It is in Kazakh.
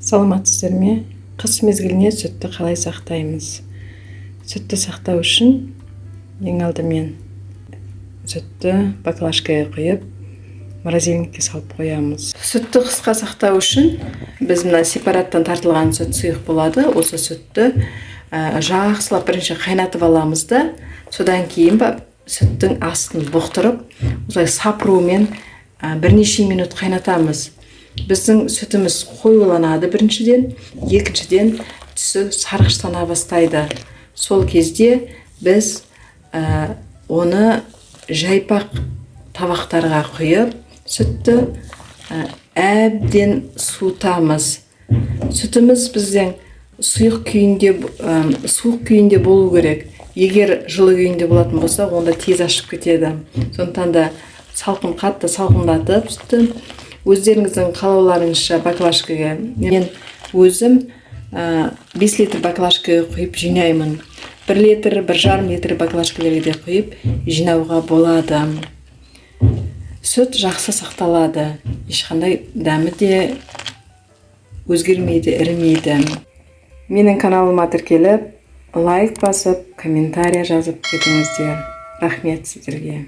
Саламатсыздар ме? Қыс мезгіліне сүтті қалай сақтаймыз? Сүтті сақтау үшін ең алдымен сүтті баклажкаға құйып, морозильникке салып қоямыз. Сүтті қысқа сақтау үшін біз мына сепараттан тартылған сүт сұйық болады. Осы сүтті жақсылап бірінші қайнатып аламыз да, содан кейін сүттің астын бұқтырып, осылай сапырумен бірнеше минут қайнатамыз. Біздің сүтіміз қоюланады біріншіден, екіншіден түсі сарғыштана бастайды. Сол кезде біз оны жайпақ табақтарға құйып, сүтті әбден суытамыз. Сүтіміз біздің суық күйінде болу керек. Егер жылы күйінде болатын болса, онда тез ашып кетеді. Сондықтан да қатты салқындатып сүтті өздеріңіздің қалауларыңызша баклажкаға, мен өзім 5 литр баклажкаға құйып жинаймын. 1 литр, 1,5 литр баклажкаларға құйып жинауға болады. Сүт жақсы сақталады, ешқандай дәмі де өзгермейді, ірімейді. Менің каналыма тіркеліп, лайк басып, комментария жазып кетіңіздер. Рахмет сіздерге.